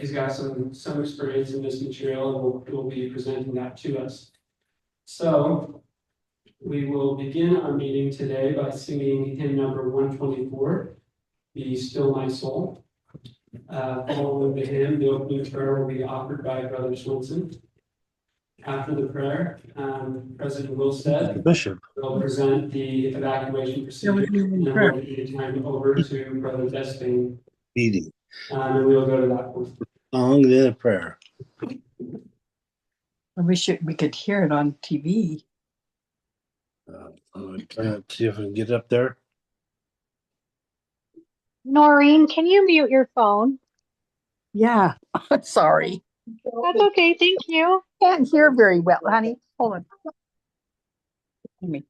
He's got some experience in this material and will be presenting that to us. So we will begin our meeting today by singing hymn number 124, Be Still My Soul. Following the hymn, the opening prayer will be offered by Brother Swenson. After the prayer, President Wilstead will present the evacuation procedure, and then we'll give the time over to Brother Desping. Meeting. And we'll go to that one. Song, then a prayer. We could hear it on TV. I'm going to try to see if I can get up there. Noreen, can you mute your phone? Yeah, sorry. That's okay, thank you. Can't hear very well, honey. Hold on. Let me.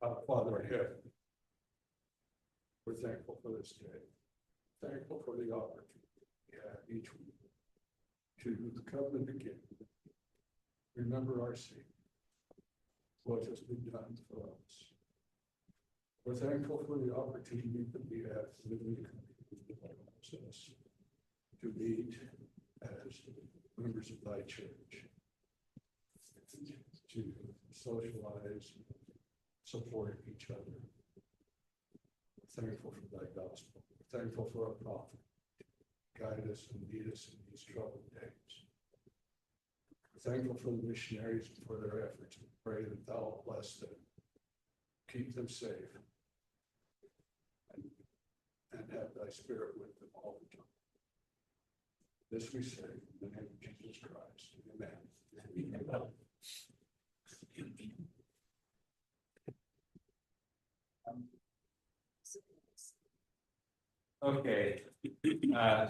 Our Father in heaven, we're thankful for this day. Thankful for the opportunity we have each week to come and again. Remember our Savior, what has been done for us. We're thankful for the opportunity that we have to live in the community that allows us to meet as members of thy church, to socialize, support each other. We're thankful for thy gospel. We're thankful for our prophet. Guide us and lead us in these troubled days. We're thankful for the missionaries and for their efforts. We pray that thou bless them, keep them safe, and have thy spirit with them all the time. This we say in the name of Jesus Christ. Amen. Okay. A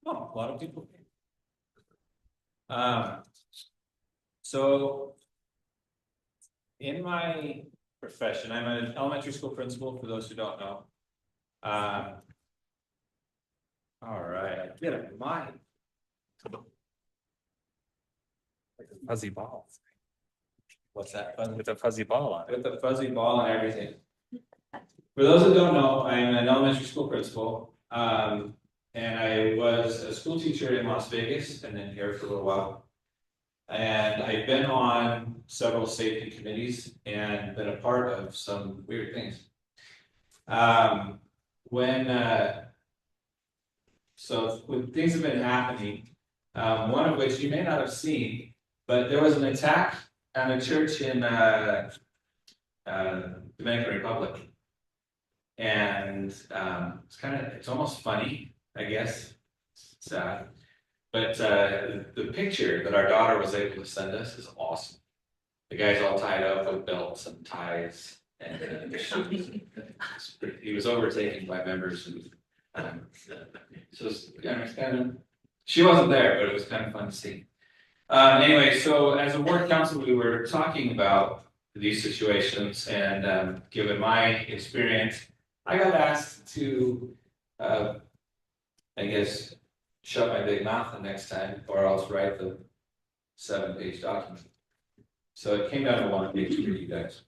lot of people. So. In my profession, I'm an elementary school principal, for those who don't know. All right, get a mic. Fuzzy ball. What's that? With a fuzzy ball on it. With the fuzzy ball and everything. For those that don't know, I'm an elementary school principal. And I was a school teacher in Las Vegas and then here for a little while. And I've been on several safety committees and been a part of some weird things. When things have been happening, one of which you may not have seen, but there was an attack on a church in Dominican Republic. And it's almost funny, I guess. Sad. But the picture that our daughter was able to send us is awesome. The guy's all tied up with belts and ties, and he was overtaken by members. She wasn't there, but it was kind of fun to see. Anyway, so as a ward council, we were talking about these situations, and given my experience, I got asked to, shut my big mouth the next time, or else write the 7-page document. So it came down to 1 page for you guys.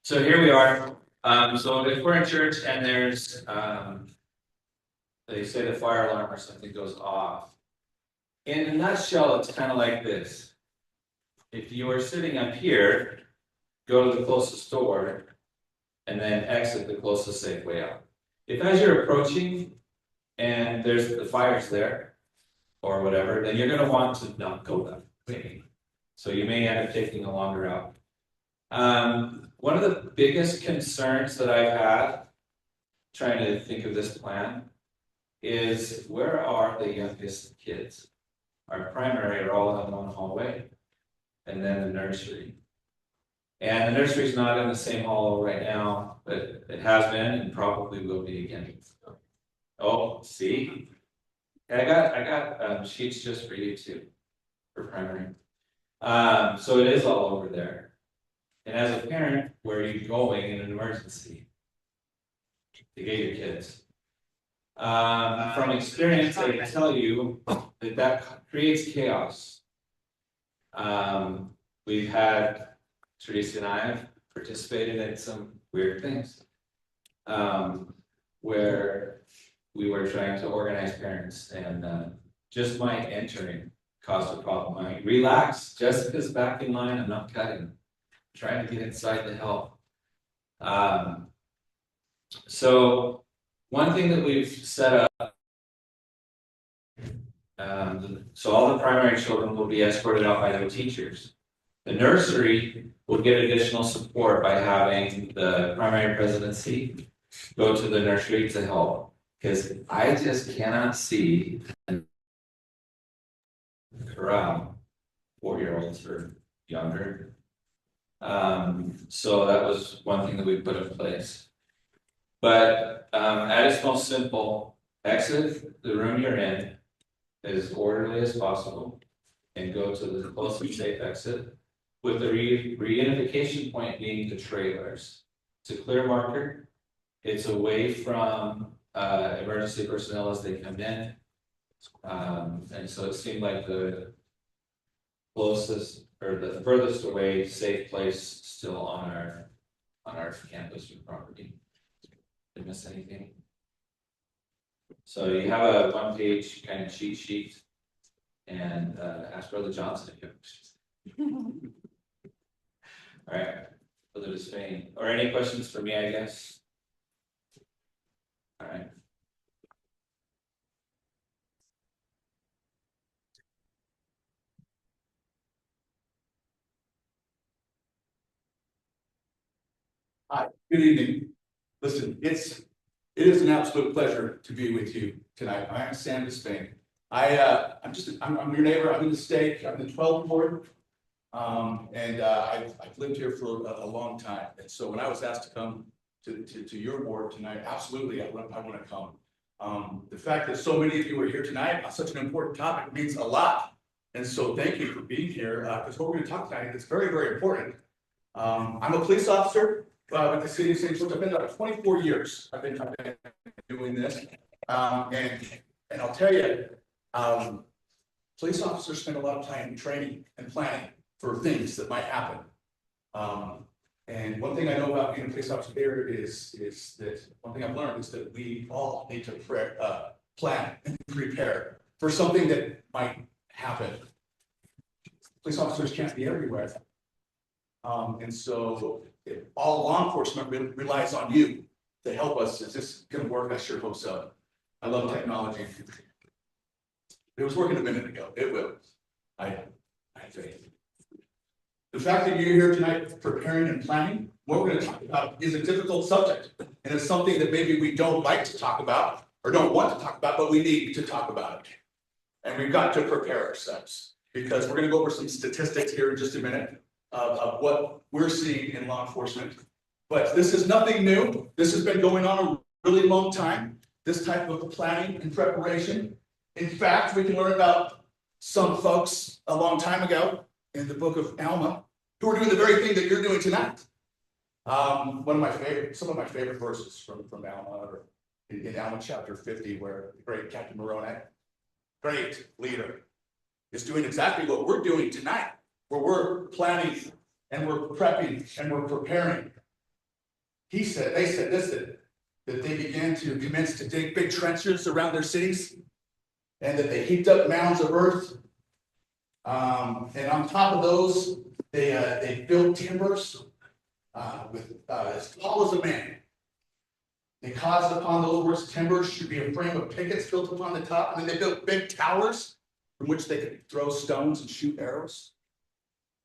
So here we are. So if we're in church and there's, they say the fire alarm or something goes off. In a nutshell, it's kind of like this. If you are sitting up here, go to the closest door, and then exit the closest safe way out. If as you're approaching, and there's the fire's there, or whatever, then you're going to want to not go that way. So you may end up taking a longer route. One of the biggest concerns that I've had, trying to think of this plan, is where are the youngest kids? Our primary are all in one hallway, and then the nursery. And the nursery is not in the same hall right now, but it has been and probably will be again. Oh, see, I got sheets just for you too, for primary. So it is all over there. And as a parent, where are you going in an emergency to get your kids? From experience, I can tell you that creates chaos. We've had, Teresa and I have participated in some weird things, where we were trying to organize parents, and just my entering caused a problem. I relax, Jessica's back in line, I'm not cutting. I'm trying to get inside to help. So one thing that we've set up, so all the primary children will be escorted out by their teachers. The nursery will get additional support by having the primary presidency go to the nursery to help. Because I just cannot see around 4-year-olds or younger. So that was one thing that we put in place. But at its most simple, exit the room you're in as orderly as possible and go to the closest safe exit, with the reunification point being the trailers. It's a clear marker. It's away from emergency personnel as they come in. And so it seemed like the closest or the furthest away safe place still on our campus or property. Did I miss anything? So you have a 1-page kind of cheat sheet, and ask Brother Johnson if you have questions. All right, Brother Despain, or any questions for me, I guess. All right. Hi, good evening. Listen, it is an absolute pleasure to be with you tonight. I am Sam Despain. I'm your neighbor. I'm in the stake. I'm in the 12th ward. I've lived here for a long time. And so when I was asked to come to your board tonight, absolutely, I want to come. The fact that so many of you are here tonight on such an important topic means a lot. And so thank you for being here, because what we're going to talk tonight is very, very important. I'm a police officer with the city of St. George. I've been about 24 years. I've been doing this. And I'll tell you, police officers spend a lot of time training and planning for things that might happen. And one thing I know about being a police officer here is that one thing I've learned is that we all need to plan and prepare for something that might happen. Police officers can't be everywhere. And so all law enforcement relies on you to help us. Is this going to work? I sure hope so. I love technology. It was working a minute ago. It will. I have faith. The fact that you're here tonight preparing and planning, what we're going to talk about is a difficult subject. And it's something that maybe we don't like to talk about or don't want to talk about, but we need to talk about it. And we've got to prepare ourselves because we're going to go over some statistics here in just a minute of what we're seeing in law enforcement. But this is nothing new. This has been going on a really long time, this type of planning and preparation. In fact, we can learn about some folks a long time ago in the book of Alma, who are doing the very thing that you're doing tonight. Some of my favorite verses from Alma are in Alma chapter 50, where the great Captain Moroni, great leader, is doing exactly what we're doing tonight, where we're planning and we're prepping and we're preparing. They said this, that they began to commence to dig big trenches around their cities, and that they heaped up mounds of earth. And on top of those, they built timbers with as tall as a man. They caused upon those works timbers should be a frame of pickets built upon the top, and then they built big towers from which they could throw stones and shoot arrows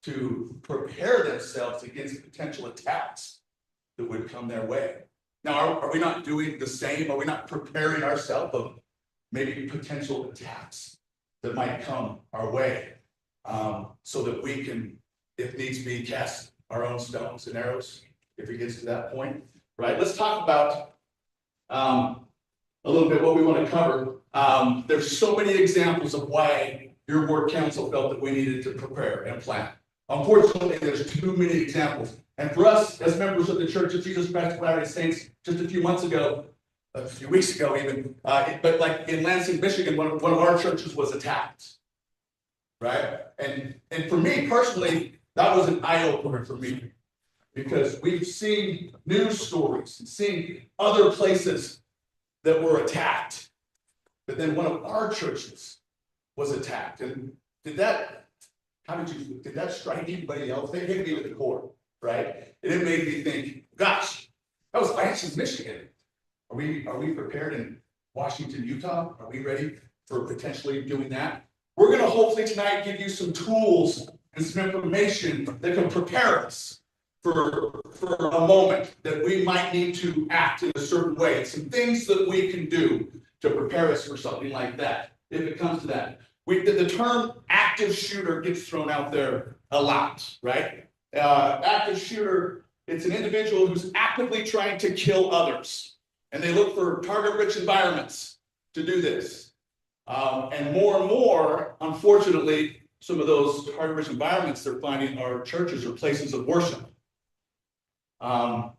to prepare themselves against potential attacks that would come their way. Now, are we not doing the same? Are we not preparing ourselves of maybe potential attacks that might come our way? So that we can, if needs be, cast our own stones and arrows if it gets to that point, right? Let's talk about a little bit what we want to cover. There's so many examples of why your ward council felt that we needed to prepare and plan. Unfortunately, there's too many examples. And for us, as members of the Church of Jesus Christ of Latter-day Saints, just a few weeks ago even, but like in Lansing, Michigan, one of our churches was attacked. Right? And for me personally, that was an eye-opener for me, because we've seen news stories and seen other places that were attacked. But then one of our churches was attacked. And did that strike anybody else? They hit me to the core, right? And it made me think, gosh, that was Lansing, Michigan. Are we prepared in Washington, Utah? Are we ready for potentially doing that? We're going to hopefully tonight give you some tools and some information that can prepare us for a moment that we might need to act in a certain way. Some things that we can do to prepare us for something like that, if it comes to that. The term active shooter gets thrown out there a lot, right? Active shooter, it's an individual who's actively trying to kill others. And they look for target-rich environments to do this. And more, unfortunately, some of those target-rich environments they're finding are churches or places of worship. And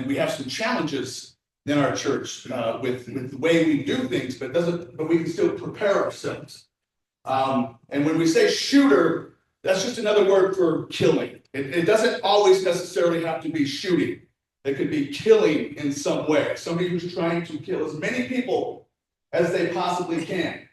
we have some challenges in our church with the way we do things, but we can still prepare ourselves. And when we say shooter, that's just another word for killing. It doesn't always necessarily have to be shooting. It could be killing in some way. Somebody who's trying to kill as many people as they possibly can.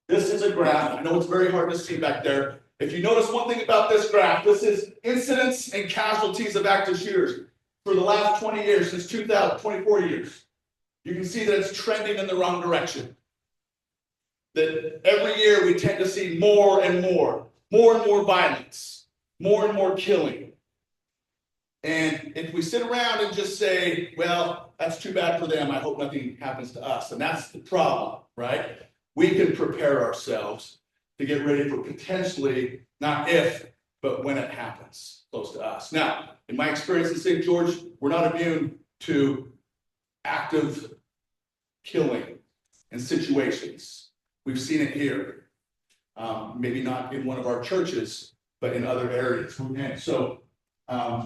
This is a graph. I know it's very hard to see back there. If you notice one thing about this graph, this is incidents and casualties of active shooters for the last 20 years, since 2000, 24 years. You can see that it's trending in the wrong direction. That every year we tend to see more and more violence, more and more killing. And if we sit around and just say, well, that's too bad for them, I hope nothing happens to us. And that's the problem, right? We can prepare ourselves to get ready for potentially, not if, but when it happens close to us. Now, in my experience in St. George, we're not immune to active killing in situations. We've seen it here. Maybe not in one of our churches, but in other areas. And so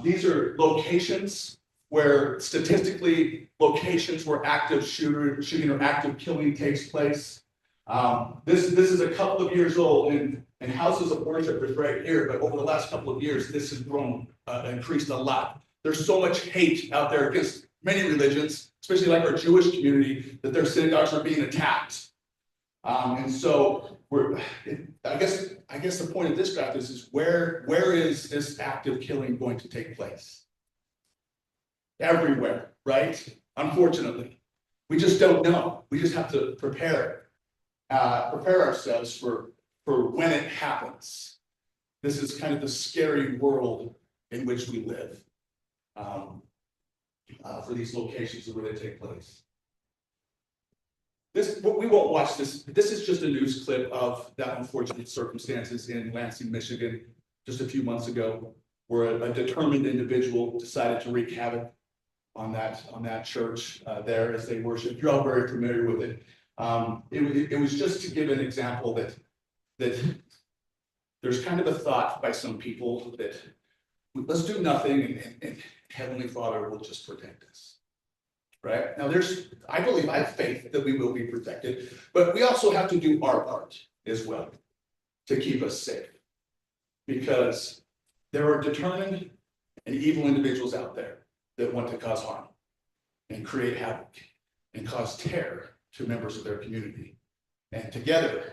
these are locations where statistically locations where active shooting or active killing takes place. This is a couple of years old and houses of worship is right here, but over the last couple of years, this has grown, increased a lot. There's so much hate out there against many religions, especially like our Jewish community, that their synagogues are being attacked. And so I guess the point of this graph is where is this active killing going to take place? Everywhere, right? Unfortunately, we just don't know. We just have to prepare ourselves for when it happens. This is kind of the scary world in which we live for these locations where they take place. We won't watch this. This is just a news clip of that unfortunate circumstances in Lansing, Michigan, just a few months ago, where a determined individual decided to wreak havoc on that church there as they worship. You're all very familiar with it. It was just to give an example that there's kind of a thought by some people that let's do nothing and Heavenly Father will just protect us. Right? Now I have faith that we will be protected, but we also have to do our part as well to keep us safe, because there are determined and evil individuals out there that want to cause harm and create havoc and cause terror to members of their community. And together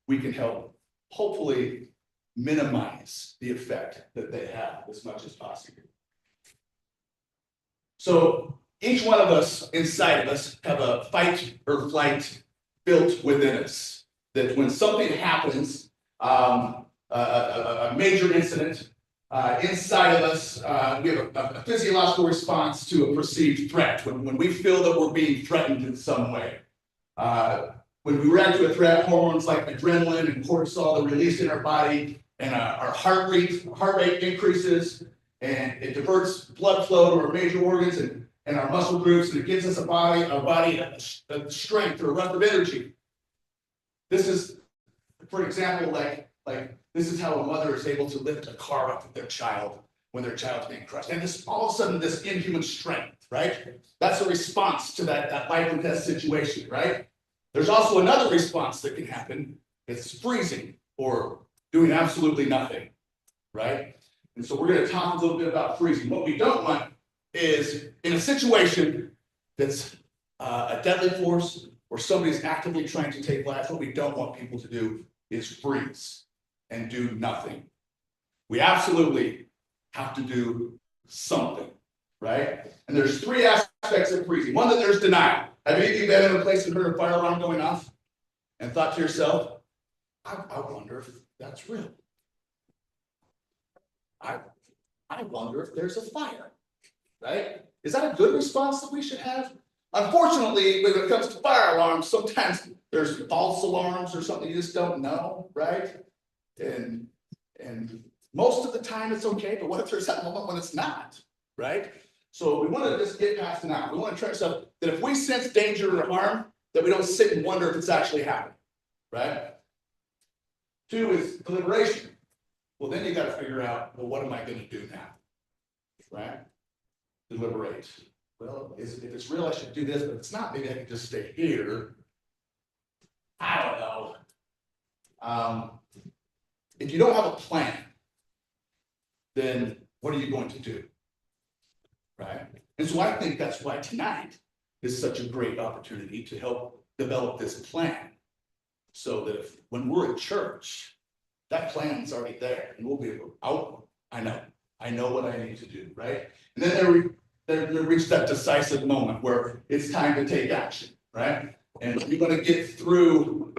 we can help hopefully minimize the effect that they have as much as possible. So each one of us inside of us have a fight or flight built within us, that when something happens, a major incident, inside of us, we have a physiological response to a perceived threat. When we feel that we're being threatened in some way, when we react to a threat, hormones like adrenaline and cortisol are released in our body, and our heart rate increases, and it diverts blood flow to our major organs and our muscle groups, and it gives us a strength or a rush of energy. This is, for example, like this is how a mother is able to lift a car up with their child when their child's being crushed. And this all of a sudden, this inhuman strength, right? That's a response to that life and death situation, right? There's also another response that can happen. It's freezing or doing absolutely nothing, right? And so we're going to talk a little bit about freezing. What we don't want is in a situation that's a deadly force or somebody's actively trying to take life, what we don't want people to do is freeze and do nothing. We absolutely have to do something, right? And there's three aspects of freezing. One, that there's denial. Have any of you been in a place and heard a fire alarm going off and thought to yourself, I wonder if that's real. I wonder if there's a fire, right? Is that a good response that we should have? Unfortunately, when it comes to fire alarms, sometimes there's false alarms or something you just don't know, right? And most of the time it's okay, but what if there's that moment when it's not, right? So we want to just get past it now. We want to train ourselves that if we sense danger or harm, that we don't sit and wonder if it's actually happening, right? 2 is deliberation. Well, then you got to figure out, well, what am I going to do now, right? Deliberate. Well, if it's real, I should do this, but if it's not, maybe I can just stay here. I don't know. If you don't have a plan, then what are you going to do, right? And so I think that's why tonight is such a great opportunity to help develop this plan, so that when we're at church, that plan's already there, and we'll be able to, I know what I need to do, right? And then they reach that decisive moment where it's time to take action, right? And we want to get through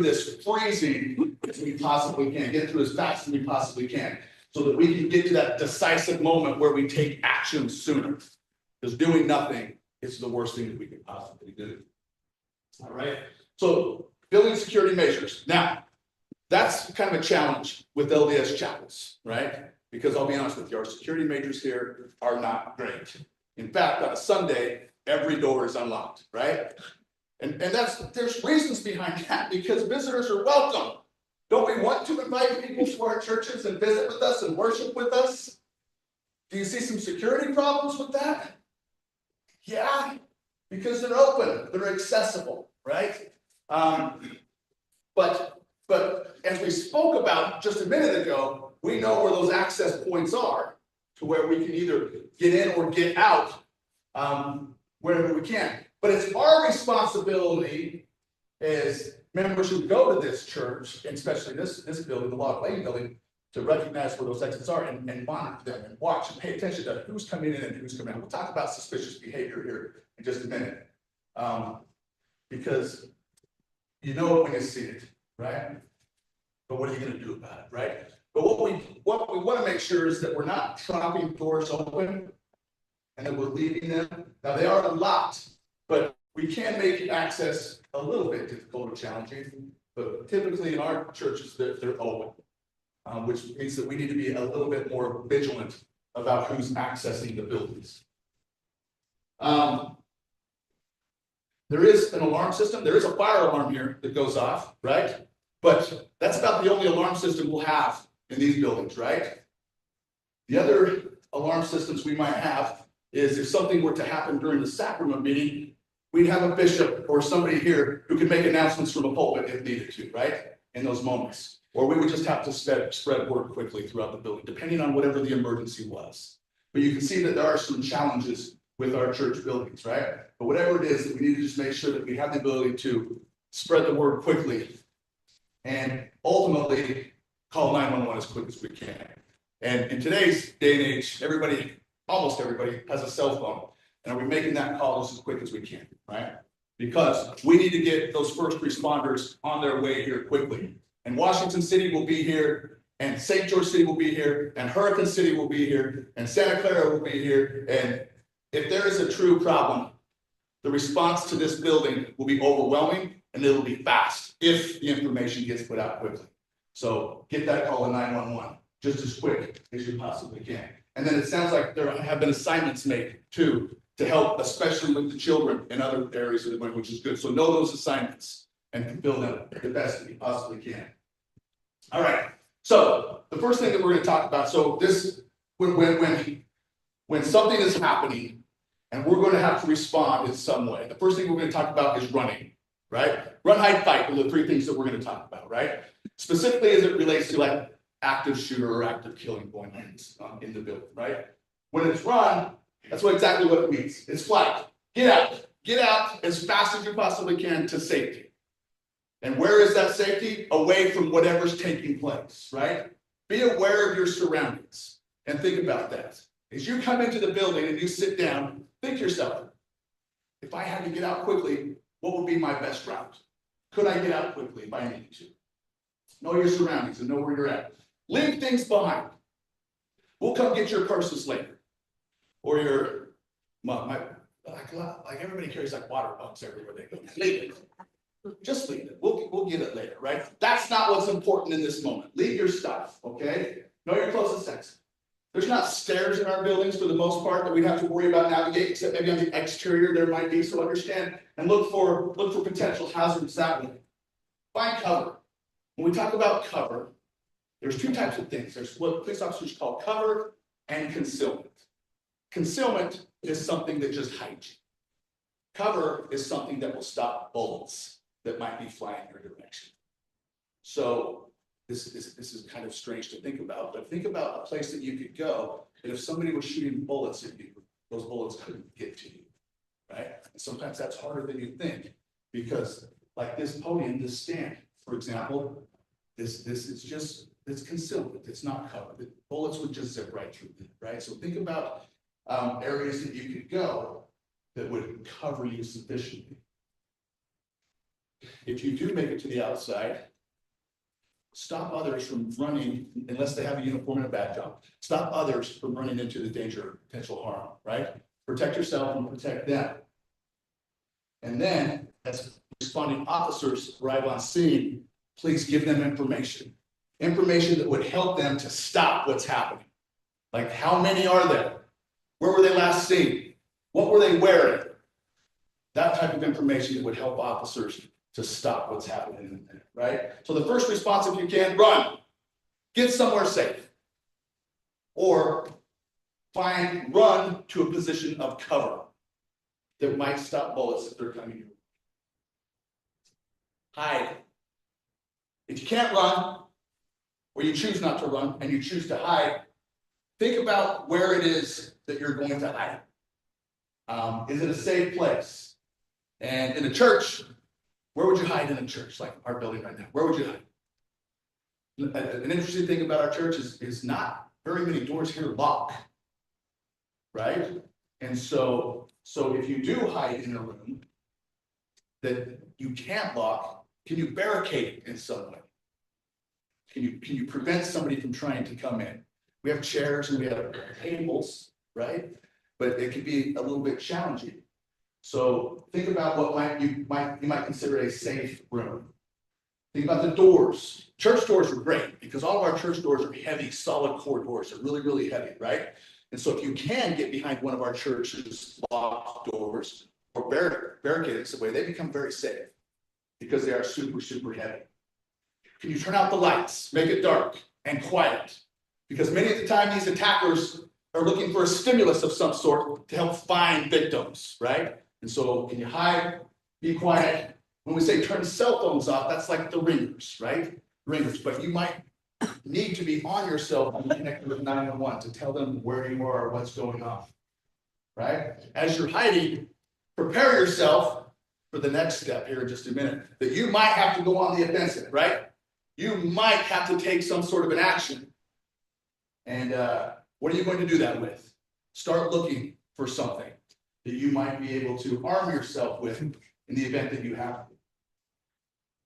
this freezing as we possibly can, get through as fast as we possibly can, so that we can get to that decisive moment where we take action sooner. Because doing nothing is the worst thing that we could possibly do. All right. So building security measures. Now, that's kind of a challenge with LDS chapels, right? Because I'll be honest with you, our security measures here are not great. In fact, on a Sunday, every door is unlocked, right? And there's reasons behind that, because visitors are welcome. Don't we want to invite people to our churches and visit with us and worship with us? Do you see some security problems with that? Yeah, because they're open, they're accessible, right? But as we spoke about just a minute ago, we know where those access points are to where we can either get in or get out wherever we can. But it's our responsibility as members who go to this church, and especially this building, the Log Lane building, to recognize where those exits are and monitor them and watch and pay attention to who's coming in and who's coming out. We'll talk about suspicious behavior here in just a minute. Because you know it when you see it, right? But what are you going to do about it, right? But what we want to make sure is that we're not propping doors open and that we're leaving them. Now they are locked, but we can make access a little bit difficult or challenging. But typically in our churches, they're open, which means that we need to be a little bit more vigilant about who's accessing the buildings. There is an alarm system. There is a fire alarm here that goes off, right? But that's about the only alarm system we'll have in these buildings, right? The other alarm systems we might have is if something were to happen during the sacrament meeting, we'd have a bishop or somebody here who could make announcements from a pulpit if needed to, right? In those moments. Or we would just have to spread word quickly throughout the building, depending on whatever the emergency was. But you can see that there are some challenges with our church buildings, right? But whatever it is, we need to just make sure that we have the ability to spread the word quickly and ultimately call 911 as quick as we can. And in today's day and age, almost everybody has a cell phone. And are we making that call just as quick as we can, right? Because we need to get those first responders on their way here quickly. And Washington City will be here, and St. George City will be here, and Hurricane City will be here, and Santa Clara will be here. And if there is a true problem, the response to this building will be overwhelming and it'll be fast if the information gets put out quickly. So get that call in 911 just as quick as you possibly can. And then it sounds like there have been assignments made too to help, especially with the children in other areas of the country, which is good. So know those assignments and fulfill them the best that you possibly can. All right. So the first thing that we're going to talk about. So this when something is happening and we're going to have to respond in some way, the first thing we're going to talk about is running, right? Run, hide, fight are the three things that we're going to talk about, right? Specifically as it relates to like active shooter or active killing going on in the building, right? When it's run, that's exactly what it means. It's flight. Get out as fast as you possibly can to safety. And where is that safety? Away from whatever's taking place, right? Be aware of your surroundings and think about that. As you come into the building and you sit down, think to yourself, if I had to get out quickly, what would be my best route? Could I get out quickly if I needed to? Know your surroundings and know where you're at. Leave things behind. We'll come get your purses later. Or your, like everybody carries like water pumps everywhere they go. Leave it. Just leave it. We'll get it later, right? That's not what's important in this moment. Leave your stuff, okay? Know your closest exit. There's not stairs in our buildings for the most part that we have to worry about navigating, except maybe on the exterior there might be. So understand and look for potential hazards that way. Find cover. When we talk about cover, there's two types of things. There's what police officers call cover and concealment. Concealment is something that just hides you. Cover is something that will stop bullets that might be flying your direction. So this is kind of strange to think about, but think about a place that you could go, and if somebody was shooting bullets at you, those bullets couldn't get to you, right? And sometimes that's harder than you think, because like this podium, this stand, for example, this is just, it's concealment, it's not covered. The bullets would just zip right through it, right? So think about areas that you could go that would cover you sufficiently. If you do make it to the outside, stop others from running, unless they have a uniform and a badge on. Stop others from running into the danger of potential harm, right? Protect yourself and protect them. And then, as responding officers arrive on scene, please give them information. Information that would help them to stop what's happening. Like, how many are there? Where were they last seen? What were they wearing? That type of information would help officers to stop what's happening in there, right? So the first response, if you can, run, get somewhere safe, or run to a position of cover that might stop bullets if they're coming your way. Hide. If you can't run, or you choose not to run and you choose to hide, think about where it is that you're going to hide. Is it a safe place? And in a church, where would you hide in a church, like our building right now? Where would you hide? An interesting thing about our church is not very many doors here lock, right? And so if you do hide in a room that you can't lock, can you barricade it in some way? Can you prevent somebody from trying to come in? We have chairs and we have tables, right? But it can be a little bit challenging. So think about what you might consider a safe room. Think about the doors. Church doors are great because all of our church doors are heavy, solid core doors. They're really, really heavy, right? And so if you can get behind one of our church's locked doors or barricaded some way, they become very safe because they are super, super heavy. Can you turn out the lights, make it dark and quiet? Because many of the time these attackers are looking for a stimulus of some sort to help find victims, right? And so can you hide, be quiet? When we say turn cell phones off, that's like the ringers, right? Ringers, but you might need to be on your cell phone connected with 911 to tell them where you are or what's going on, right? As you're hiding, prepare yourself for the next step here in just a minute, that you might have to go on the offensive, right? You might have to take some sort of an action. And what are you going to do that with? Start looking for something that you might be able to arm yourself with in the event that you have to.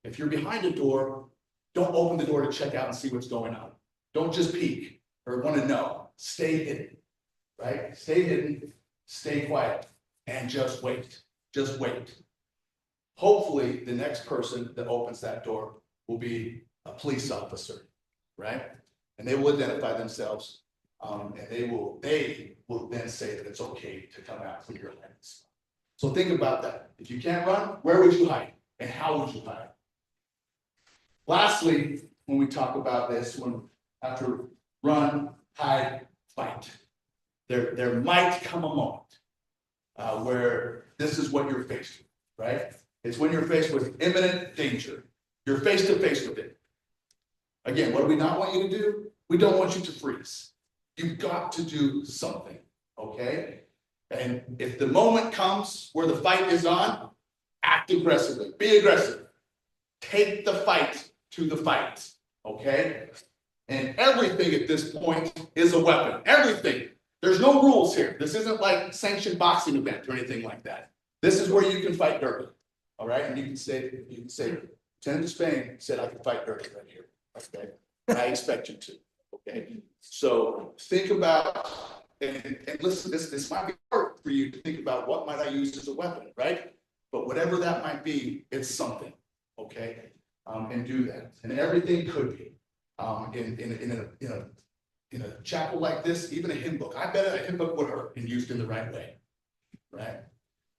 If you're behind a door, don't open the door to check out and see what's going on. Don't just peek or want to know. Stay hidden, right? Stay hidden, stay quiet, and just wait. Just wait. Hopefully, the next person that opens that door will be a police officer, right? And they will identify themselves, and they will then say that it's okay to come out from your lens. So think about that. If you can't run, where would you hide? And how would you hide? Lastly, when we talk about this, after run, hide, fight, there might come a moment where this is what you're faced with, right? It's when you're faced with imminent danger. You're face to face with it. Again, what do we not want you to do? We don't want you to freeze. You've got to do something, okay? And if the moment comes where the fight is on, act aggressively, be aggressive. Take the fight to the fight, okay? And everything at this point is a weapon, everything. There's no rules here. This isn't like sanctioned boxing event or anything like that. This is where you can fight dirty, all right? And you can say, Lieutenant Spain said I can fight dirty right here, okay? And I expect you to, okay? So think about, and listen, this might be hard for you to think about what might I use as a weapon, right? But whatever that might be, it's something, okay? And do that. And everything could be in a chapel like this, even a hymn book. I bet a hymn book would hurt and used in the right way, right?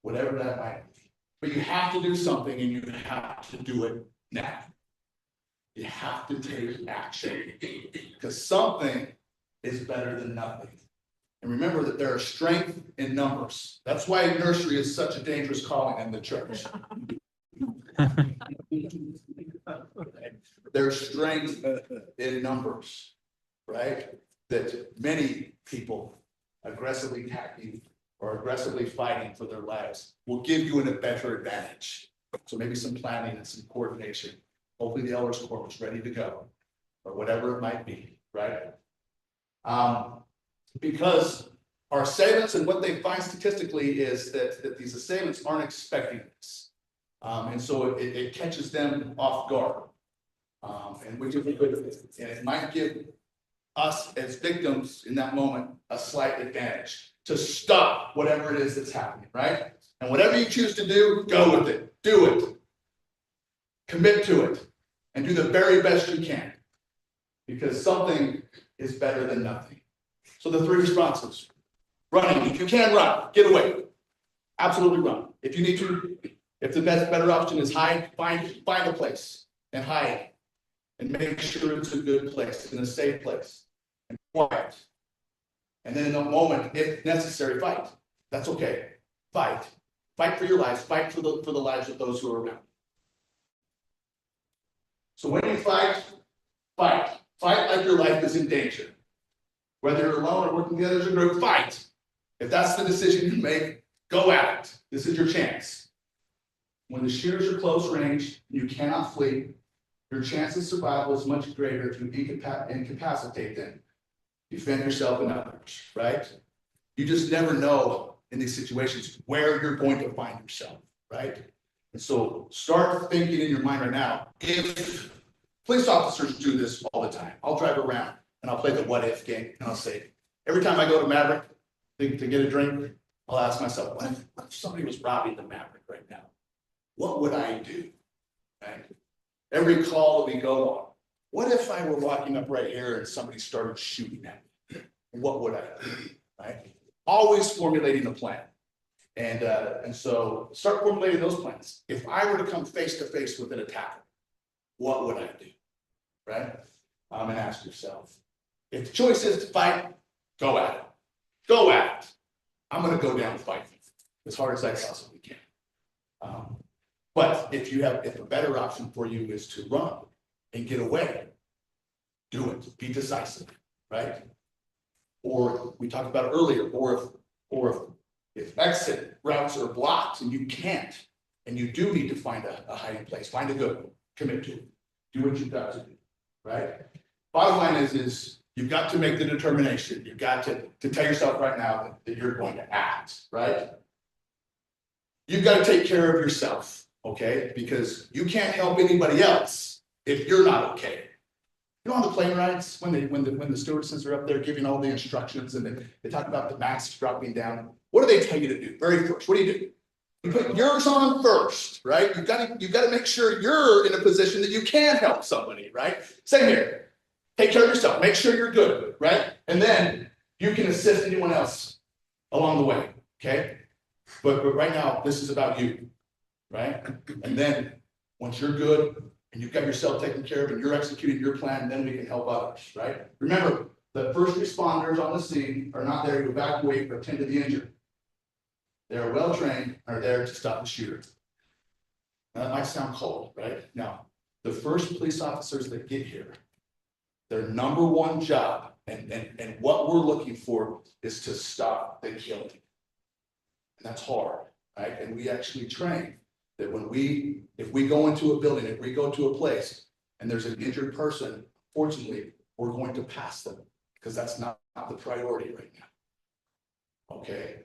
Whatever that might be. But you have to do something, and you have to do it now. You have to take action because something is better than nothing. And remember that there are strength in numbers. That's why nursery is such a dangerous calling in the church. There's strength in numbers, right? That many people aggressively attacking or aggressively fighting for their lives will give you a better advantage. So maybe some planning and some coordination. Hopefully the elders corps was ready to go, or whatever it might be, right? Because our assailants, and what they find statistically is that these assailants aren't expecting this. And so it catches them off guard. And which is a good thing. And it might give us as victims in that moment a slight advantage to stop whatever it is that's happening, right? And whatever you choose to do, go with it. Do it. Commit to it. And do the very best you can. Because something is better than nothing. So the three responses. Running. If you can run, get away. Absolutely run. If you need to, if the better option is hide, find a place and hide. And make sure it's a good place and a safe place and quiet. And then in a moment, if necessary, fight. That's okay. Fight. Fight for your lives. Fight for the lives of those who are around. So when you fight, fight. Fight like your life is in danger. Whether you're alone or working together as a group, fight. If that's the decision you make, go at it. This is your chance. When the shooters are close range, you cannot flee. Your chance of survival is much greater if you incapacitate them. Defend yourself and others, right? You just never know in these situations where you're going to find yourself, right? And so start thinking in your mind right now, if police officers do this all the time, I'll drive around and I'll play the what if game and I'll say, every time I go to Maverick to get a drink, I'll ask myself, what if somebody was robbing the Maverick right now? What would I do, right? Every call that we go on, what if I were walking up right here and somebody started shooting at me? What would I do, right? Always formulating a plan. And so start formulating those plans. If I were to come face to face with an attacker, what would I do, right? And ask yourself. If the choice is to fight, go at it. Go at it. I'm gonna go down fighting as hard as I possibly can. But if a better option for you is to run and get away, do it. Be decisive, right? Or we talked about it earlier, or if exit routes are blocked and you can't, and you do need to find a hiding place, find a good one, commit to it. Do what you've got to do, right? Bottom line is you've got to make the determination. You've got to tell yourself right now that you're going to act, right? You've got to take care of yourself. Okay, because you can't help anybody else if you're not okay. You know, on the plane rides, when the stewardesses are up there giving all the instructions and they talk about the masks dropping down, what do they tell you to do? Very first, what do? You put yours on first, right? You've got to make sure you're in a position that you can help somebody, right? Same here. Take care of yourself. Make sure you're good, right? And then you can assist anyone else along the way. Okay, but right now this is about you. Right? And then once you're good and you've got yourself taken care of and you're executing your plan, then we can help others, right? Remember, the first responders on the scene are not there to evacuate or attend to the injured. They are well trained and are there to stop the shooter. Now, that might sound cold, right? Now, the first police officers that get here, their number one job and what we're looking for is to stop the killing. And that's hard, right? And we actually train that if we go into a building, if we go to a place and there's an injured person, fortunately, we're going to pass them because that's not the priority right now. Okay.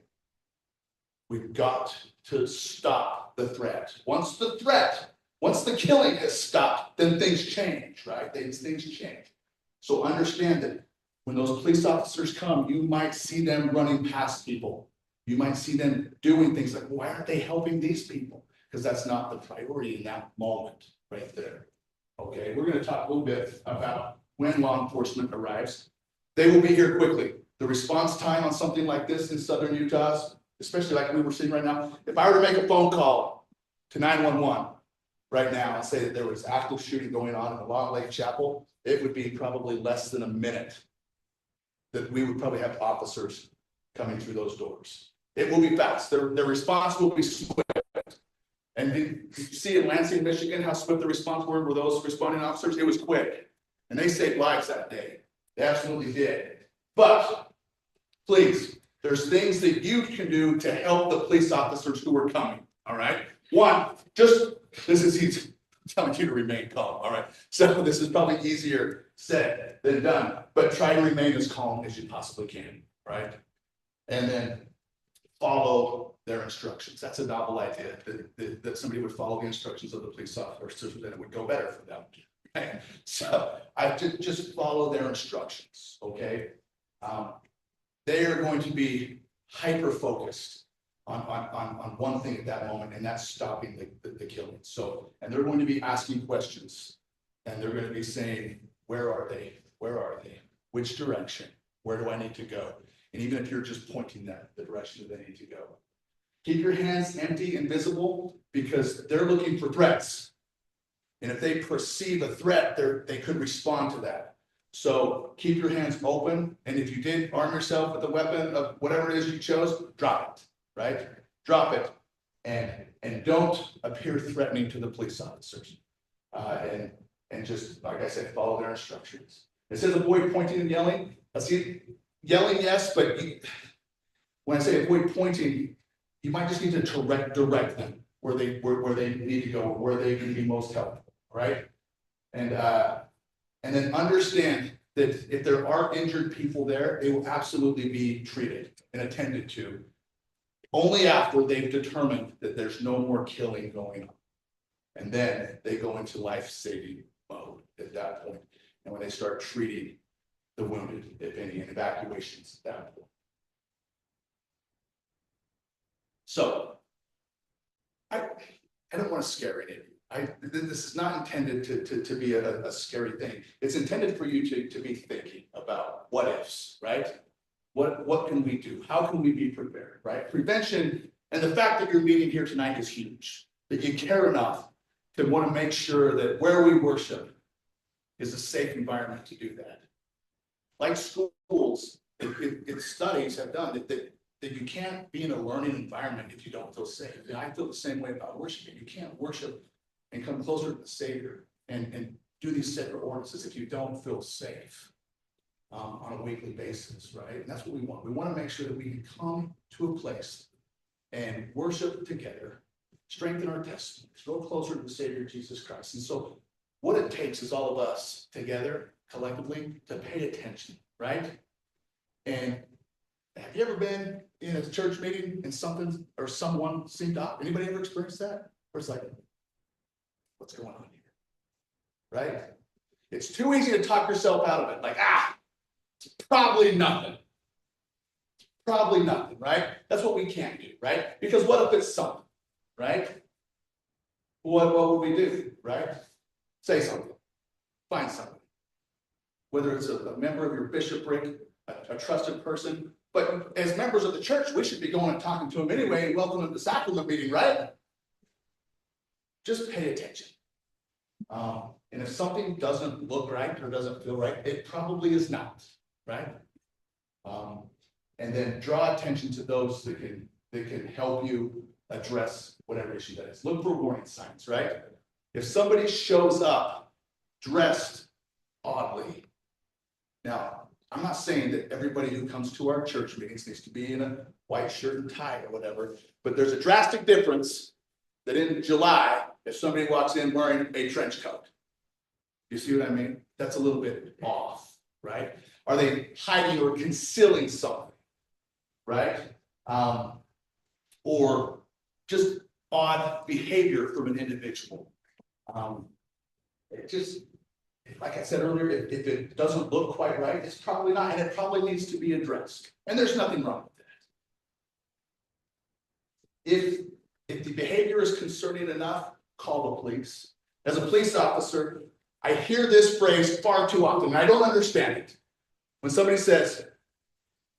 We've got to stop the threat. Once the killing has stopped, then things change, right? Things change. So understand that when those police officers come, you might see them running past people. You might see them doing things like, why aren't they helping these people? Because that's not the priority in that moment right there. Okay, we're going to talk a little bit about when law enforcement arrives. They will be here quickly. The response time on something like this in southern Utah, especially like we were seeing right now, if I were to make a phone call to 911 right now and say that there was active shooting going on in the Long Lake Chapel, it would be probably less than a minute that we would probably have officers coming through those doors. It will be fast. Their response will be swift. And did you see in Lansing, Michigan, how swift the response were those responding officers? It was quick. And they saved lives that day. They absolutely did. But please, there's things that you can do to help the police officers who are coming. All right. One, this is easy. I'm telling you to remain calm. All right. So this is probably easier said than done, but try to remain as calm as you possibly can. Right. And then follow their instructions. That's a novel idea that somebody would follow the instructions of the police officers, then it would go better for them. Okay? So I just follow their instructions. Okay. They are going to be hyper focused on one thing at that moment, and that's stopping the killing. So, and they're going to be asking questions, and they're going to be saying, where are they? Where are they? Which direction? Where do I need to go? And even if you're just pointing them the direction that they need to go. Keep your hands empty and visible because they're looking for threats. And if they perceive a threat, they could respond to that. So keep your hands open. And if you did arm yourself with a weapon of whatever it is you chose, drop it, right? Drop it. And don't appear threatening to the police officers. And just, like I said, follow their instructions. It says avoid pointing and yelling. Let's see, yelling, yes, but when I say avoid pointing, you might just need to direct them where they need to go, where they can be most helpful, right? And then understand that if there are injured people there, they will absolutely be treated and attended to only after they've determined that there's no more killing going on. And then they go into life-saving mode at that point. And when they start treating the wounded, if any, and evacuations at that point. So, I don't want to scare any of you. This is not intended to be a scary thing. It's intended for you to be thinking about what ifs, right? What can we do? How can we be prepared, right? Prevention, and the fact that you're meeting here tonight is huge. That you care enough to want to make sure that where we worship is a safe environment to do that. Like schools, studies have done that you can't be in a learning environment if you don't feel safe. And I feel the same way about worshiping. You can't worship and come closer to the Savior and do these sacred ordinances if you don't feel safe on a weekly basis, right? And that's what we want. We want to make sure that we can come to a place and worship together, strengthen our testimonies, grow closer to the Savior Jesus Christ. And so what it takes is all of us together, collectively, to pay attention, right? And have you ever been in a church meeting and something or someone seemed off? Anybody ever experienced that? Where it's like, what's going on here? Right? It's too easy to talk yourself out of it. Like, it's probably nothing. It's probably nothing, right? That's what we can't do, right? Because what if it's something, right? What would we do, right? Say something. Find something. Whether it's a member of your bishopric, a trusted person, but as members of the church, we should be going and talking to them anyway and welcome them to sacrament meeting, right? Just pay attention. And if something doesn't look right or doesn't feel right, it probably is not, right? And then draw attention to those that can help you address whatever issue that is. Look for warning signs, right? If somebody shows up dressed oddly, now, I'm not saying that everybody who comes to our church meetings needs to be in a white shirt and tie or whatever, but there's a drastic difference that in July, if somebody walks in wearing a trench coat. You see what I mean? That's a little bit off, right? Are they hiding or concealing something, right? Or just odd behavior from an individual. It just, like I said earlier, if it doesn't look quite right, it's probably not, and it probably needs to be addressed. And there's nothing wrong with that. If the behavior is concerning enough, call the police. As a police officer, I hear this phrase far too often, and I don't understand it. When somebody says,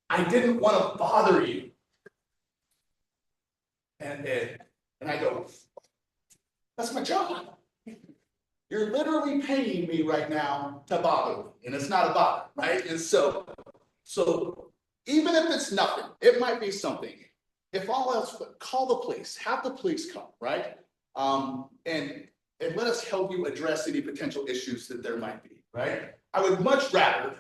I didn't want to bother you. And I go, that's my job. You're literally paying me right now to bother me, and it's not a bother, right? And so even if it's nothing, it might be something. If all else, call the police, have the police come, right? And let us help you address any potential issues that there might be, right? I would much rather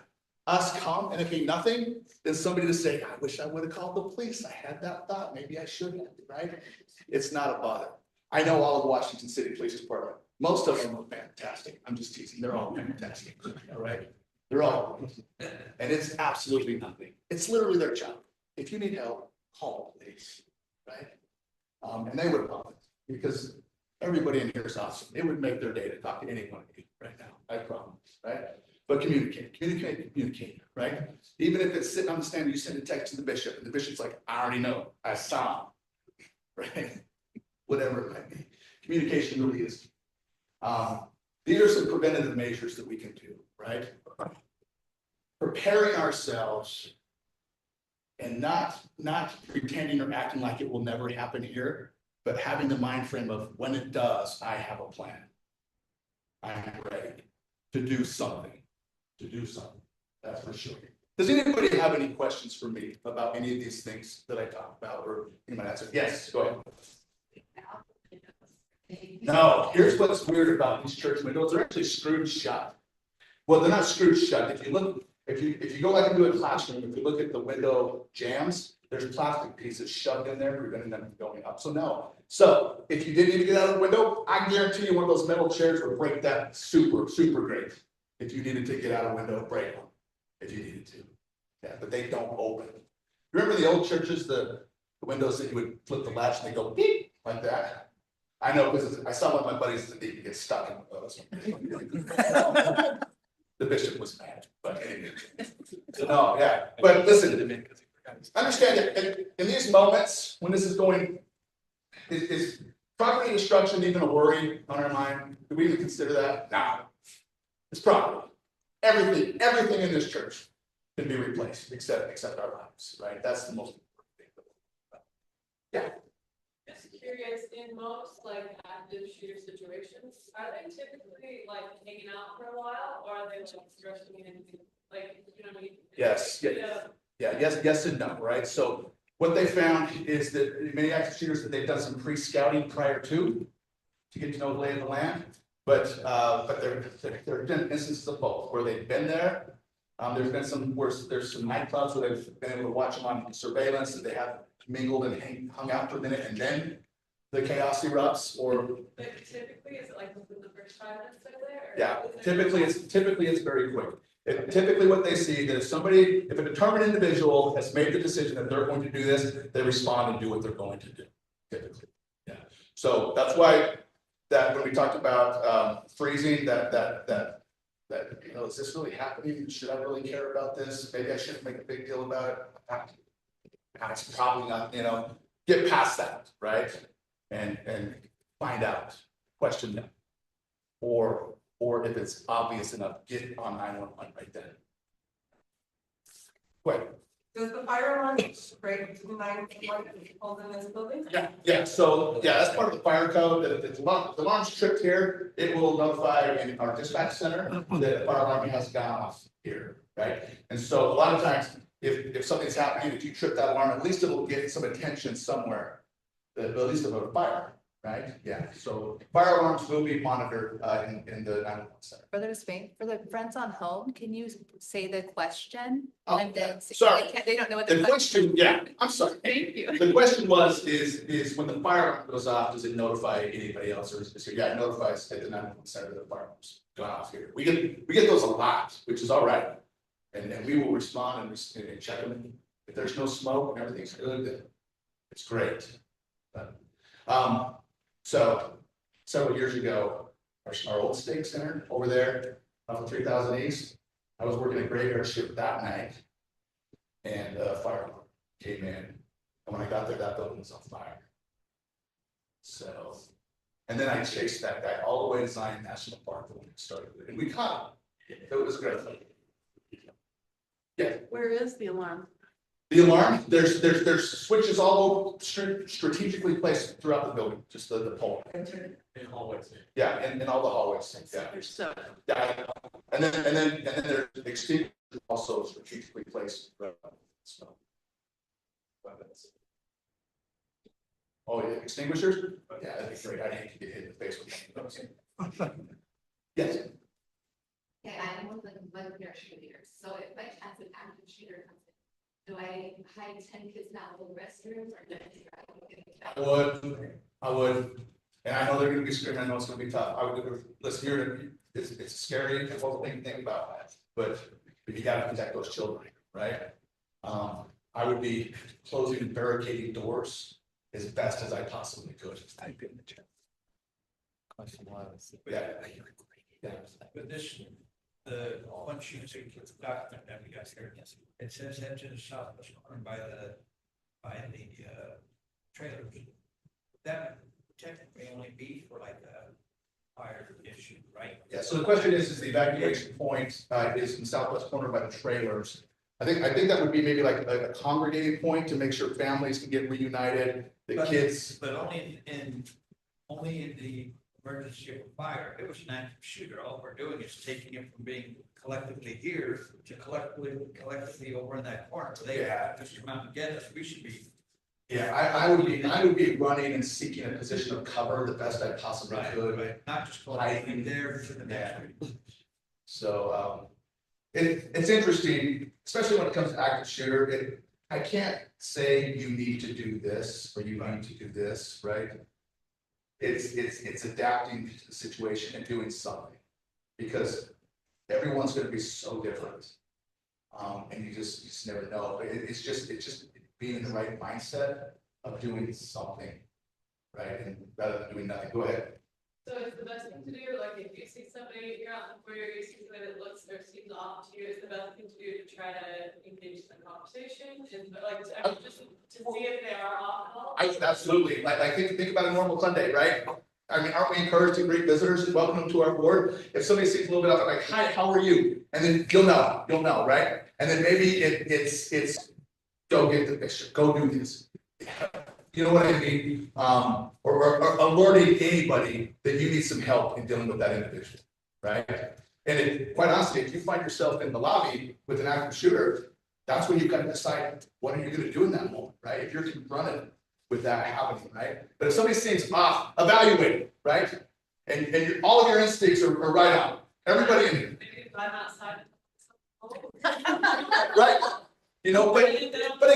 us come, and if ain't nothing, than somebody to say, I wish I would have called the police. I had that thought, maybe I should have, right? It's not a bother. I know all of Washington City Police Department. Most of them are fantastic. I'm just teasing. They're all fantastic. All right. They're all, and it's absolutely nothing. It's literally their job. If you need help, call the police, right? And they would promise because everybody in here is awesome. It would make their day to talk to anyone of you right now. I promise, right? But communicate, right? Even if it's sitting on the stand, you send a text to the bishop, and the bishop's like, I already know. I saw him, right? Whatever it might be. Communication really is. These are some preventative measures that we can do, right? Preparing ourselves And not pretending or acting like it will never happen here, but having the mind frame of when it does, I have a plan. I am ready to do something, that's for sure. Does anybody have any questions for me about any of these things that I talked about, or you might answer? Yes, go ahead. No, here's what's weird about these church windows, they're actually screwed shut. Well, they're not screwed shut, if you go like into a classroom, if you look at the window jambs, there's plastic pieces shoved in there preventing them from going up, so no. So if you did need to get out of the window, I guarantee you one of those metal chairs would break that super great. If you needed to get out of the window, break one, if you needed to. Yeah, but they don't open. Remember the old churches, the windows that you would flip the latch and they go beep, like that? I know, because I saw one of my buddies that didn't get stuck in one of those. The bishop was mad, but anyway. So no, yeah, but listen, understand that in these moments, when this is going, is property destruction even a worry on our mind? Do we even consider that? No. It's property. Everything in this church can be replaced, except our lives, right? That's the most important thing. Yeah. Just curious, in most like active shooter situations, are they typically like hanging out for a while, or are they like rushing in, like, you know what I mean? Yes, yes and no, right? So what they found is that many active shooters that they've done some pre-scouting prior to get to know the lay of the land, but there have been instances of both where they've been there. There's been some there's some nightclubs where they've been able to watch them on surveillance, that they have mingled and hung out for a minute, and then the chaos erupts. Or But typically, is it like within the first 5 minutes they're there? yeah, typically it's very quick. Typically what they see that if a determined individual has made the decision that they're going to do this, they respond and do what they're going to do. Typically, yeah. So that's why that when we talked about freezing, that you know, is this really happening? Should I really care about this? Maybe I shouldn't make a big deal about it. It's probably not, you know, get past that, right? And find out, question them. Or if it's obvious enough, get on 911 right then. Wait. Does the fire alarm break to the 911 people in this building? Yeah, so, that's part of the fire code, that if the alarm's tripped here, it will notify in our dispatch center that the fire alarm has gone off here, right? And so a lot of times, if something's happening, if you trip that alarm, at least it'll get some attention somewhere, at least about a fire, right? Yeah, so fire alarms will be monitored in the 911 center. For the Friends on Home, can you say the question? Oh, And then sorry. they don't know what The question, I'm sorry. Thank you. The question was, is when the fire alarm goes off, does it notify anybody else, or is it, it notifies at the 911 center that the fire alarm's gone off here? We get those a lot, which is all right. And we will respond and check them. If there's no smoke and everything's good, then it's great. But, so several years ago, our old stake center over there off of 3000 East, I was working a graveyard shift that night, and a fire alarm came in. And when I got there, that building was on fire. So, and then I chased that guy all the way to Zion National Park when we started, and we caught him. It was great. Yeah. Where is the alarm? The alarm, there's switches all strategically placed throughout the building, just the pole. In hallways. Yeah, in all the hallways, yeah. There's so. Yeah, and then there's extinguishers also strategically placed. So. Weapons. Oh, yeah, extinguishers? Yeah, that'd be great. I'd hate to get hit in the face with one. Yes. Yeah, I'm with like shooters. So if by chance an active shooter comes in, do I hide 10 kids now in the restrooms or do I would, and I know they're gonna be screaming, I know it's gonna be tough. I would, listen here, it's scary, and won't think about that, but you gotta protect those children, right? I would be closing and barricading doors as best as I possibly could. Type in the chat. Question was. Yeah. But this, the once you see kids document that we got here, it says head to the southwest corner by the trailers. That would technically only be for like a fire issue, right? Yeah, so the question is the evacuation point is in the southwest corner by the trailers. I think that would be maybe like a congregating point to make sure families can get reunited, the kids. But only in the emergency of a fire, if it was an active shooter, all we're doing is taking it from being collectively here to collectively over in that corner. They just come out and get us, we should be. Yeah, I would be running and seeking a position of cover the best I possibly could. Right. Not just hiding there to the next week. So, it's interesting, especially when it comes to active shooter, I can't say you need to do this, or you need to do this, right? It's adapting to the situation and doing something, because everyone's gonna be so different. And you just never know, it's just being in the right mindset of doing something, right, and rather than doing nothing. Go ahead. So it's the best thing to do, like if you see somebody, you're out where you see somebody that looks or seems off to you, is the best thing to do to try to engage in conversation, and like to actually just to see if they are off at all? Absolutely, like think about a normal Sunday, right? I mean, aren't we encouraged to greet visitors and welcome them to our board? If somebody seems a little bit off, like, hi, how are you? And then you'll know, right? And then maybe it's go get the bishop, go do this. You know what I mean? Or alerting anybody that you need some help in dealing with that individual, right? And quite honestly, if you find yourself in the lobby with an active shooter, that's when you've got to decide what are you going to do in that moment, right? If you're confronted with that happening, right? But if somebody seems off, evaluate, right? And all of your instincts are right on. Everybody in here. Maybe if I'm outside. Right. You know, but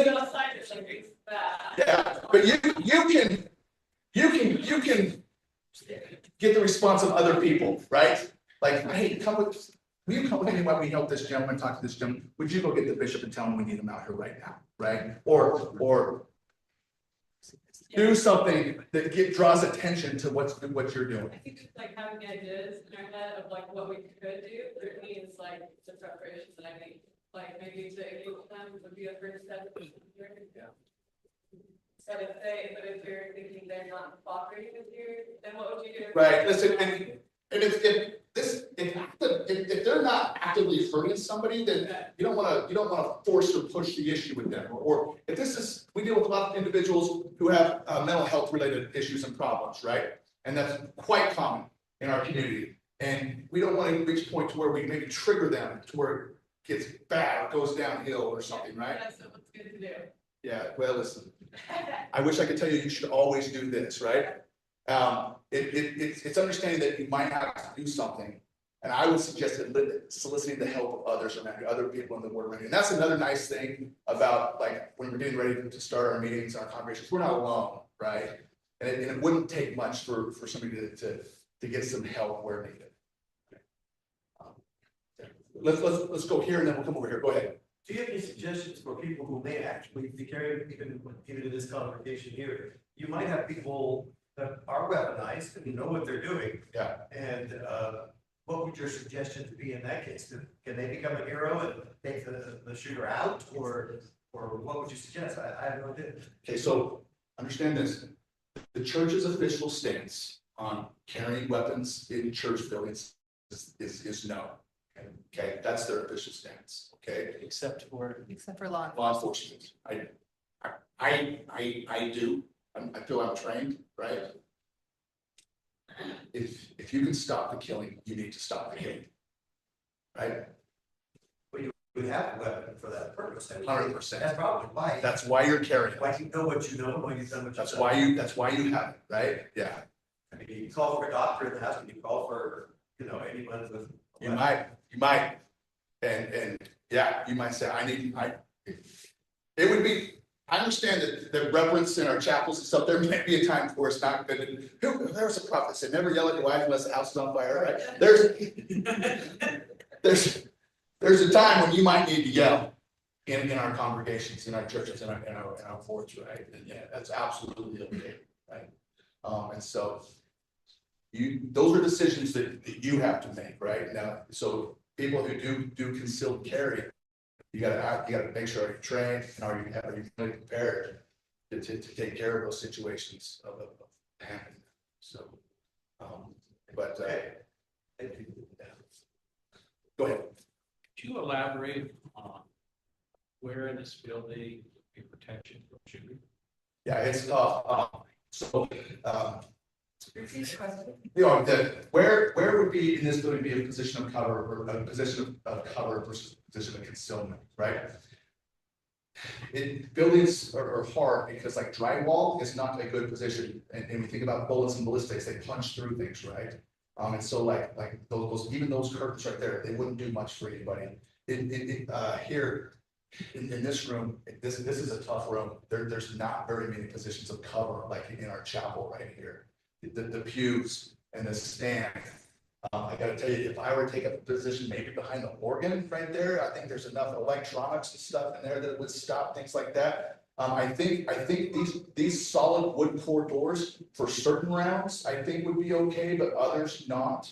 outside, it's like it's bad. yeah, but you can get the response of other people, right? Like, hey, will you come with me while we help this gentleman, talk to this gentleman? Would you go get the bishop and tell him we need him out here right now, right? Or do something that draws attention to what you're doing. I think it's like having ideas in our head of like what we could do, but it means like the preparations that I need. Like maybe to engage them would be a first step. Yeah. But if you're thinking they're not cooperating with you, then what would you do? Right, listen, and if they're not actively hurting somebody, then you don't wanna force or push the issue with them. Or if we deal with a lot of individuals who have mental health related issues and problems, right? And that's quite common in our community. And we don't want to reach a point to where we maybe trigger them to where it gets bad or goes downhill or something, right? That's what's good to do. Yeah, well, listen, I wish I could tell you should always do this, right? It's understanding that you might have to do something. And I would suggest that soliciting the help of others around you, other people in the board around you. And that's another nice thing about like when we're getting ready to start our meetings, our congregations, we're not alone, right? And it wouldn't take much for somebody to get some help where needed. Let's go here and then we'll come over here. Go ahead. Do you have any suggestions for people who may actually be carried even in this conversation here? You might have people that are weaponized and know what they're doing. Yeah. And what would your suggestions be in that case? Can they become a hero and take the shooter out, or what would you suggest? I have no idea. Okay, so understand this: the church's official stance on carrying weapons in church buildings is no. Okay, that's their official stance. Okay, Except for law enforcement. I do. I feel I'm trained, right? If you can stop the killing, you need to stop the killing, right? Well, you would have a weapon for that purpose. 100%. That's probably why. That's why you're carrying it. Why you know what you know, why you've done what you've That's done. why you have it, right? Yeah. I mean, you call for a doctor in the house, and you call for, anyone with. You might, and yeah, you might say, it would be, I understand that the reverence in our chapels and stuff, there might be a time for us not good. There was a prophet that said, never yell at your wife unless the house is on fire, right? There's a time when you might need to yell in our congregations, in our churches, in our boards, right? And yeah, that's absolutely okay, right? And so those are decisions that you have to make, right? Now, so people who do concealed carry, you gotta make sure you're trained and are you fully prepared to take care of those situations of happening. So, but go ahead. Could you elaborate on Where in this building would be protection from shooting? Yeah, it's, so, Repeat the question. you know, where would be in this building be a position of cover or a position of cover versus a position of concealment, right? Buildings are hard because like drywall is not a good position, and we think about bullets and ballistics, they punch through things, right? And so like those even those curtains right there, they wouldn't do much for anybody. Here in this room, this is a tough room. There's not very many positions of cover like in our chapel right here. The pews and the stand. I gotta tell you, if I were to take a position maybe behind the organ right there, I think there's enough electronics and stuff in there that would stop things like that. I think these solid wood core doors for certain rounds, I think would be okay, but others not.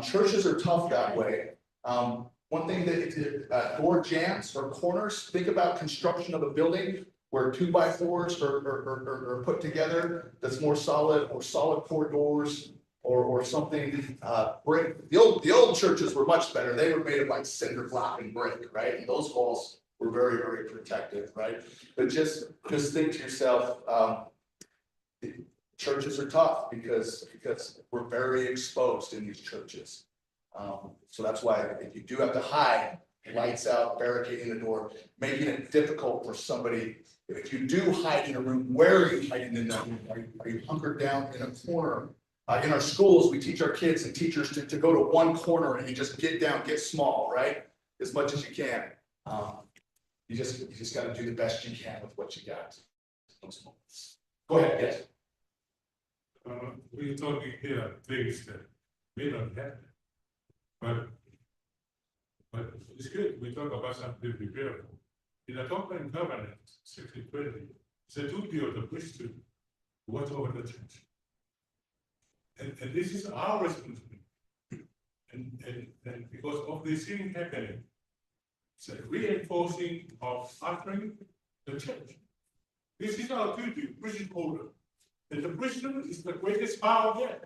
Churches are tough that way. One thing that door jams or corners, think about construction of a building where 2x4s are put together that's more solid, or solid core doors. Or something, brick. The old churches were much better. They were made of like cinder block and brick, right? And those walls were very, very protective, right? But just think to yourself, churches are tough because we're very exposed in these churches. So that's why if you do have to hide, lights out, barricading the door, making it difficult for somebody. If you do hide in a room, where are you hiding in that room? Are you hunkered down in a corner? In our schools, we teach our kids and teachers to go to one corner and you just get down, get small, right? As much as you can. You just got to do the best you can with what you got. Go ahead, yes. We're talking here things that may not happen, but it's good. We talk about something to prepare for. In the Company Covenant 60:20, it's a duty of the priesthood to watch over the church. And this is our responsibility. And because of this thing happening, it's a reinforcing of ushering the church. This is our duty, priesthood holder. And the priesthood is the greatest power yet.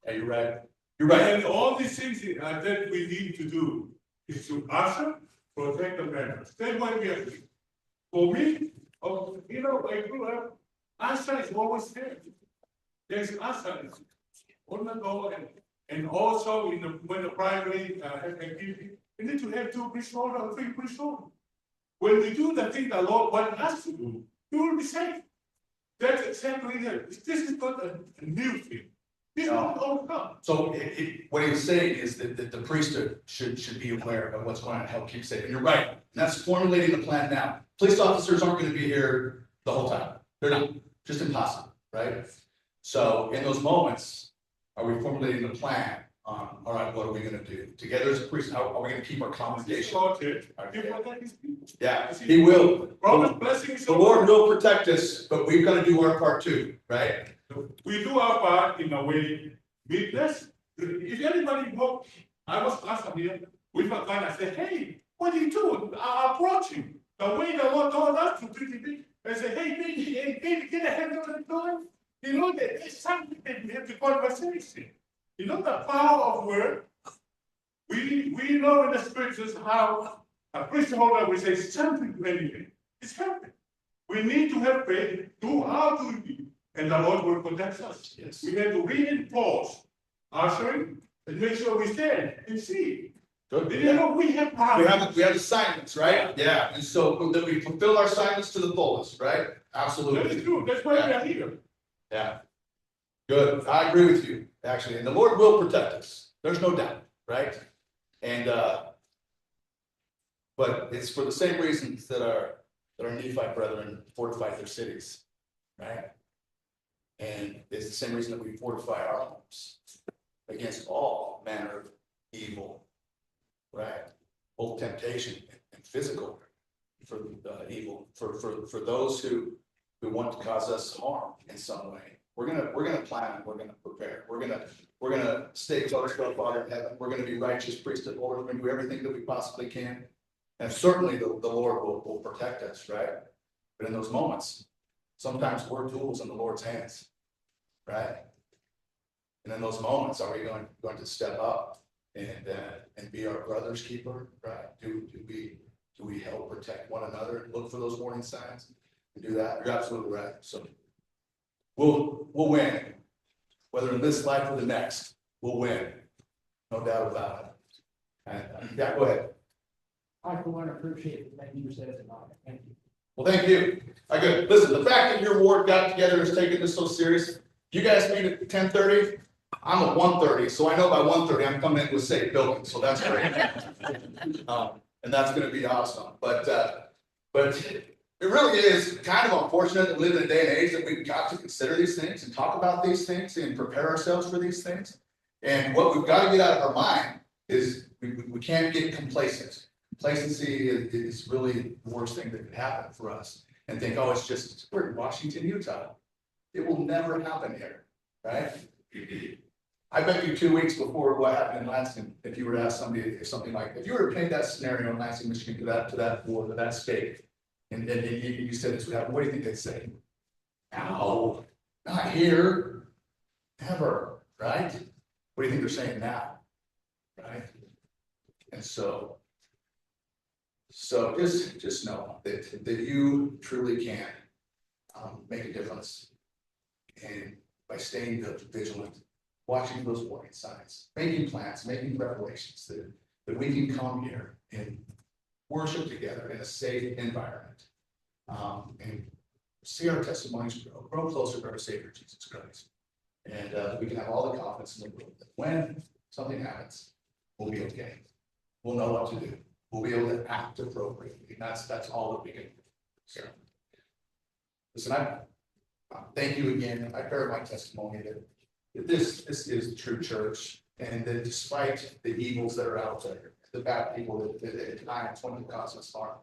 Yeah, you're right. You're right. And all these things that we need to do is to usher, protect the members. That's why we are here. For me, I grew up, usher is always there. There's usher on the door, and also when the primary have activity, we need to have 2 priest holders or 3 priest holders. When we do the thing the Lord wants us to do, we will be safe. That's exactly it. This is not a new thing. This is not overcome. So what he was saying is that the priesthood should be aware of what's going on and help keep safe. And you're right. And that's formulating the plan now. Police officers aren't going to be here the whole time. They're not. Just impossible, right? So in those moments, are we formulating the plan on, all right, what are we going to do? Together as a priest, how are we going to keep our congregation? Yeah, he will. The Lord will protect us, but we've got to do our part too, right? We do our part in a way. If anybody walk, I was asked here with my client, I said, hey, what do you do? I approach him. The way the Lord told us to treat him, I said, hey, baby, get a hand on the door. You know, there's something that we have to conversation. You know, the power of word. We know in the scriptures how a priest holder will say something to anything. It's happening. We need to have faith, do our duty, and the Lord will protect us. Yes. We have to reinforce ushering and make sure we stand and see. Good. You know, we have power. We have assignments, right? Yeah. And so that we fulfill our assignments to the fullest, right? Absolutely. That is true. That's why we are here. Yeah. Good. I agree with you, actually. And the Lord will protect us. There's no doubt, right? And but it's for the same reasons that our Nephite brethren fortified their cities, right? And it's the same reason that we fortify our homes against all manner of evil, right? Both temptation and physical for evil, for those who want to cause us harm in some way. We're gonna plan. We're gonna prepare. We're gonna stay close to our Father in heaven. We're gonna be righteous priesthood. We're gonna do everything that we possibly can, and certainly the Lord will protect us, right? But in those moments, sometimes we're tools in the Lord's hands, right? And in those moments, are we going to step up and be our brother's keeper, right? Do Do we help protect one another and look for those warning signs and do that? You're absolutely right. So we'll win, whether in this life or the next, we'll win. No doubt about it. And yeah, go ahead. I, for one, appreciate the thing you said about it. Thank you. Well, thank you. Good. Listen, the fact that your ward got together and is taking this so serious, you guys meet at 10:30. I'm at 1:30, so I know by 1:30 I'm coming in with safe building, so that's great. And that's gonna be awesome, but it really is kind of unfortunate that we live in a day and age that we've got to consider these things and talk about these things and prepare ourselves for these things. And what we've got to get out of our mind is we can't get complacent. Complacency is really the worst thing that could happen for us, and think, oh, we're in Washington, Utah. It will never happen here, right? I bet you 2 weeks before what happened in Lansing, if you were to ask somebody if something like, if you were to paint that scenario in Lansing, Michigan, to that board, to that state, and you said this would happen, what do you think they'd say? No, not here, never, right? What do you think they're saying now? Right? And so just know that you truly can make a difference. And by staying vigilant, watching those warning signs, making plans, making preparations that we can come here and worship together in a safe environment. And see our testimonies grow closer to our Savior Jesus Christ. And we can have all the confidence in the world that when something happens, we'll be okay. We'll know what to do. We'll be able to act appropriately. That's all that we can do. So, listen, I thank you again. I bear my testimony that this is the true church, and that despite the evils that are out there, the bad people that at times want to cause us harm,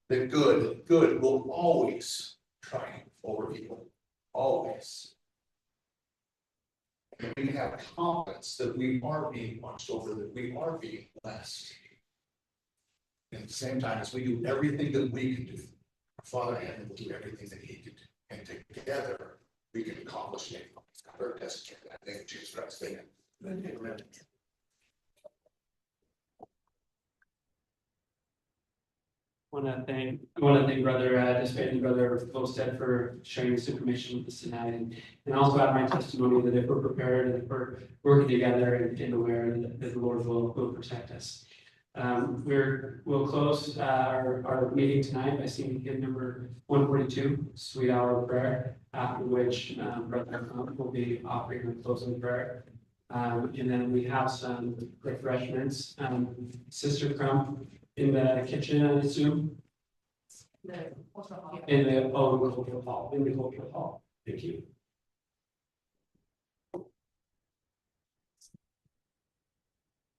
that good will always triumph over evil. Always. And we can have confidence that we are being watched over, that we are being blessed. And at the same time, as we do everything that we can do, our Father in heaven will do everything that He can do. And together, we can accomplish anything. Our destiny. I think Jesus Christ. Amen. Amen. I want to thank Brother Disband, Brother Volstead for sharing this information with us tonight, and also add my testimony that if we're prepared and if we're working together and aware that the Lord will protect us. We'll close our meeting tonight by singing hymn number 142, Sweet Hour of Prayer, after which Brother Crump will be offering a closing prayer. And then we have some refreshments. Sister Crump in the kitchen, I assume? In the cultural hall. Thank you.